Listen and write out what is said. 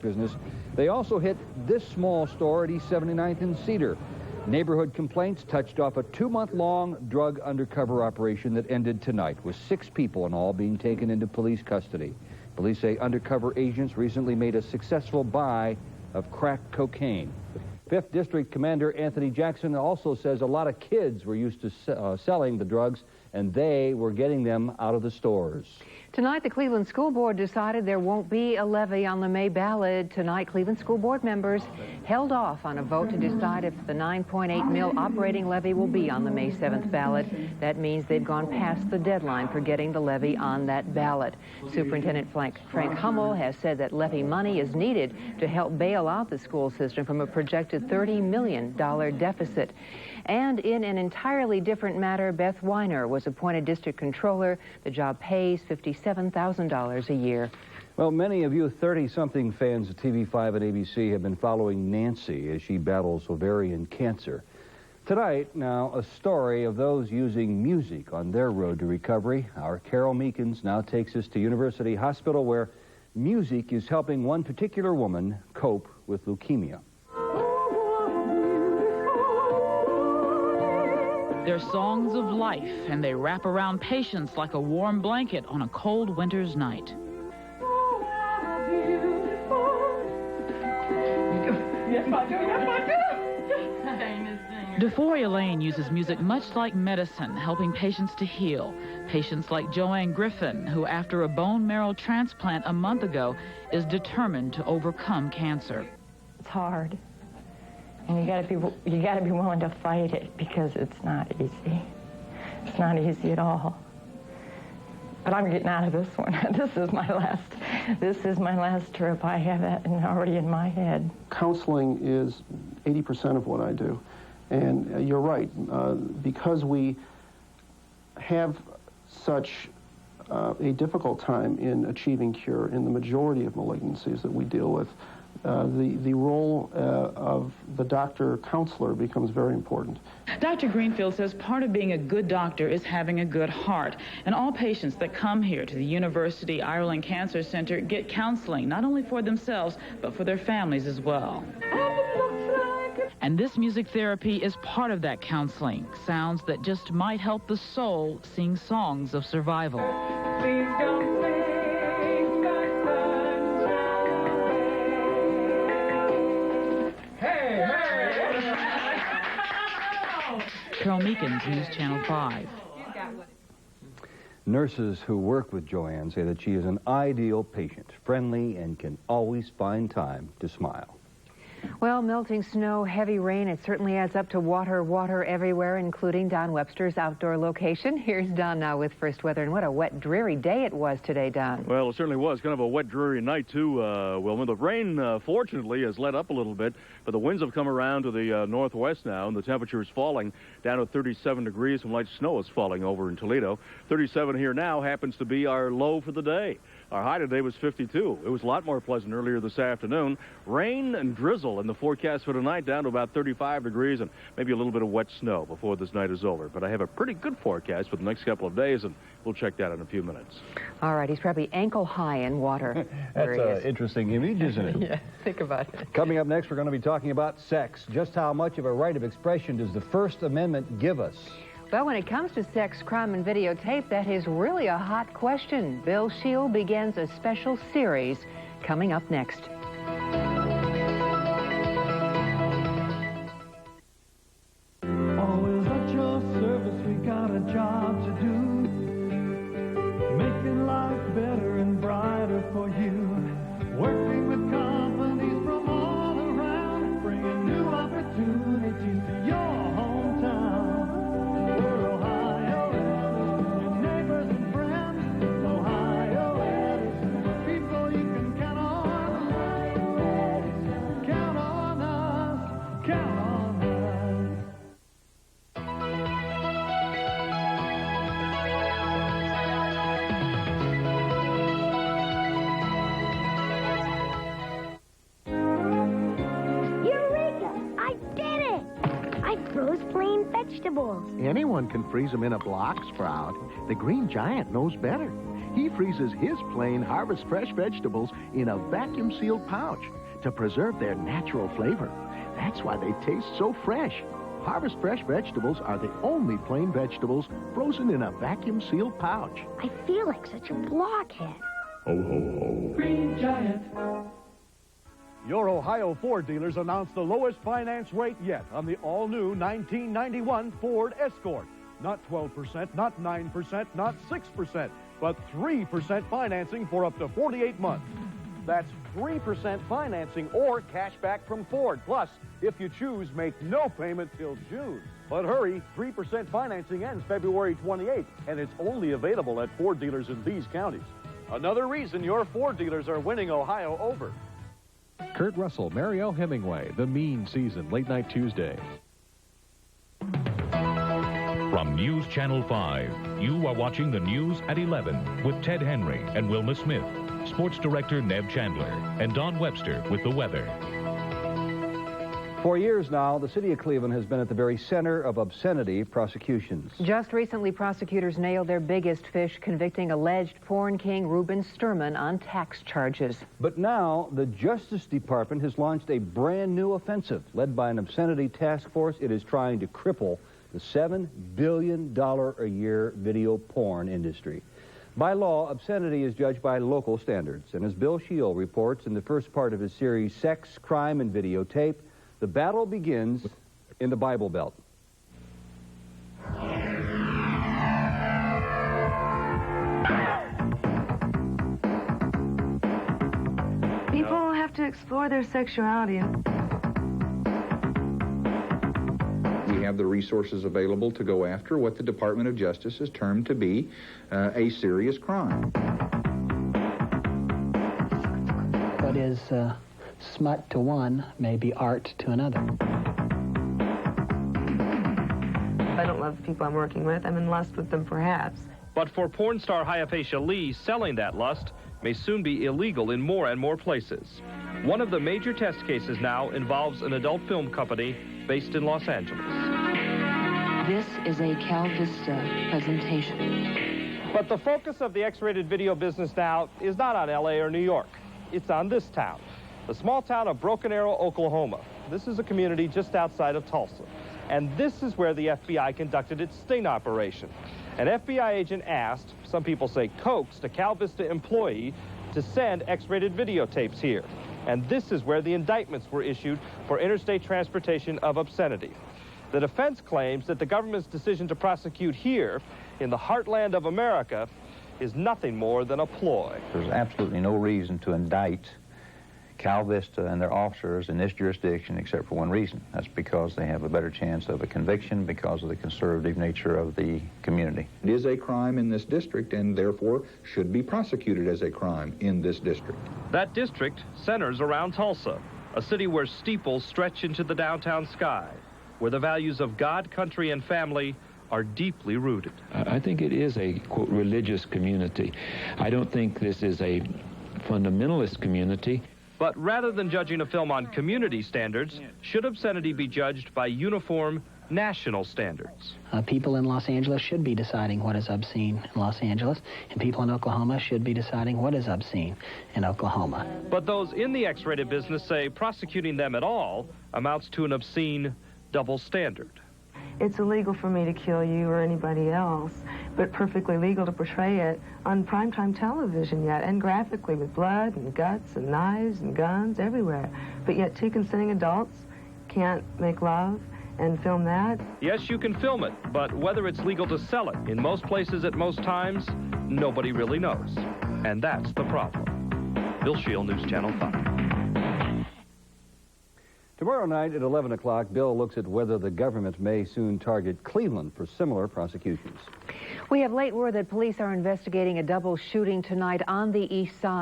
truck business. They also hit this small store at East 79th and Cedar. Neighborhood complaints touched off a 2-month-long drug undercover operation that ended tonight, with 6 people in all being taken into police custody. Police say undercover agents recently made a successful buy of crack cocaine. 5th District Commander Anthony Jackson also says a lot of kids were used to selling the drugs, and they were getting them out of the stores. Tonight, the Cleveland School Board decided there won't be a levy on the May ballot. Tonight, Cleveland School Board members held off on a vote to decide if the $9.8 million operating levy will be on the May 7th ballot. That means they've gone past the deadline for getting the levy on that ballot. Superintendent Frank Hummel has said that levy money is needed to help bail out the school system from a projected $30 million deficit. And in an entirely different matter, Beth Weiner was appointed district controller. The job pays $57,000 a year. Well, many of you 30-something fans of TV5 and ABC have been following Nancy as she battles ovarian cancer. Tonight, now, a story of those using music on their road to recovery. Our Carol Meekins now takes us to University Hospital, where music is helping one particular woman cope with leukemia. They're songs of life, and they wrap around patients like a warm blanket on a cold winter's night. DeForia Lane uses music much like medicine, helping patients to heal. Patients like Joanne Griffin, who after a bone marrow transplant a month ago is determined to overcome cancer. It's hard. And you gotta be willing to fight it, because it's not easy. It's not easy at all. But I'm getting out of this one. This is my last trip. I have that already in my head. Counseling is 80% of what I do. And you're right, because we have such a difficult time in achieving cure in the majority of malignancies that we deal with, the role of the doctor-counselor becomes very important. Dr. Greenfield says part of being a good doctor is having a good heart. And all patients that come here to the University Ireland Cancer Center get counseling, not only for themselves, but for their families as well. And this music therapy is part of that counseling. Sounds that just might help the soul sing songs of survival. Please don't sing my Carol Meekins, News Channel 5. Nurses who work with Joanne say that she is an ideal patient, friendly, and can always find time to smile. Well, melting snow, heavy rain, it certainly adds up to water everywhere, including Don Webster's outdoor location. Here's Don now with first weather, and what a wet, dreary day it was today, Don. Well, it certainly was. Kind of a wet, dreary night, too, Wilma. The rain, fortunately, has let up a little bit, but the winds have come around to the northwest now, and the temperature is falling down to 37 degrees. Some light snow is falling over in Toledo. 37 here now happens to be our low for the day. Our high today was 52. It was a lot more pleasant earlier this afternoon. Rain and drizzle in the forecast for tonight, down to about 35 degrees and maybe a little bit of wet snow before this night is over. But I have a pretty good forecast for the next couple of days, and we'll check that in a few minutes. All right, he's probably ankle high in water. That's an interesting image, isn't it? Yeah, think about it. Coming up next, we're going to be talking about sex. Just how much of a right of expression does the First Amendment give us? Well, when it comes to sex, crime, and videotape, that is really a hot question. Bill Shield begins a special series coming up next. Always at your service, we got a job to do. Making life better and brighter for you. Working with companies from all around, bringing new opportunities to your hometown. vegetables. Anyone can freeze them in a block, Sprout. The Green Giant knows better. He freezes his plain Harvest Fresh vegetables in a vacuum-sealed pouch to preserve their natural flavor. That's why they taste so fresh. Harvest Fresh vegetables are the only plain vegetables frozen in a vacuum-sealed pouch. I feel like such a blockhead. Ho, ho, ho. Green Giant. Your Ohio Ford dealers announced the lowest finance rate yet on the all-new 1991 Ford Escort. Not 12%, not 9%, not 6%, but 3% financing for up to 48 months. That's 3% financing or cash back from Ford. Plus, if you choose, make no payment till June. But hurry, 3% financing ends February 28th, and it's only available at Ford dealers in these counties. Another reason your Ford dealers are winning Ohio over. Kurt Russell, Mariel Hemingway, The Mean Season, late night Tuesday. From News Channel 5, you are watching the news at 11 with Ted Henry and Wilma Smith, Sports Director Neb Chandler, and Don Webster with the weather. For years now, the city of Cleveland has been at the very center of obscenity prosecutions. Just recently, prosecutors nailed their biggest fish, convicting alleged porn king Ruben Sturman on tax charges. But now, the Justice Department has launched a brand new offensive. Led by an obscenity task force, it is trying to cripple the $7 billion a year video porn industry. By law, obscenity is judged by local standards. And as Bill Shield reports in the first part of his series, Sex, Crime, and Videotape, the battle begins in the Bible Belt. People have to explore their sexuality. We have the resources available to go after what the Department of Justice has termed to be a serious crime. What is smut to one may be art to another. If I don't love the people I'm working with, I'm in lust with them perhaps. But for porn star Hypatia Lee, selling that lust may soon be illegal in more and more places. One of the major test cases now involves an adult film company based in Los Angeles. This is a Cal Vista presentation. But the focus of the X-rated video business now is not on LA or New York. It's on this town, the small town of Broken Arrow, Oklahoma. This is a community just outside of Tulsa. And this is where the FBI conducted its sting operation. An FBI agent asked, some people say coaxed, a Cal Vista employee to send X-rated videotapes here. And this is where the indictments were issued for interstate transportation of obscenity. The defense claims that the government's decision to prosecute here, in the heartland of America, is nothing more than a ploy. There's absolutely no reason to indict Cal Vista and their officers in this jurisdiction except for one reason. That's because they have a better chance of a conviction because of the conservative nature of the community. It is a crime in this district and therefore should be prosecuted as a crime in this district. That district centers around Tulsa, a city where steeples stretch into the downtown sky, where the values of God, country, and family are deeply rooted. I think it is a, quote, religious community. I don't think this is a fundamentalist community. But rather than judging a film on community standards, should obscenity be judged by uniform national standards? People in Los Angeles should be deciding what is obscene in Los Angeles, and people in Oklahoma should be deciding what is obscene in Oklahoma. But those in the X-rated business say prosecuting them at all amounts to an obscene double standard. It's illegal for me to kill you or anybody else, but perfectly legal to portray it on primetime television yet, and graphically with blood and guts and knives and guns everywhere. But yet two consenting adults can't make love and film that? Yes, you can film it, but whether it's legal to sell it in most places at most times, nobody really knows. And that's the problem. Bill Shield, News Channel 5. Tomorrow night at 11 o'clock, Bill looks at whether the government may soon target Cleveland for similar prosecutions. We have late word that police are investigating a double shooting tonight on the east side.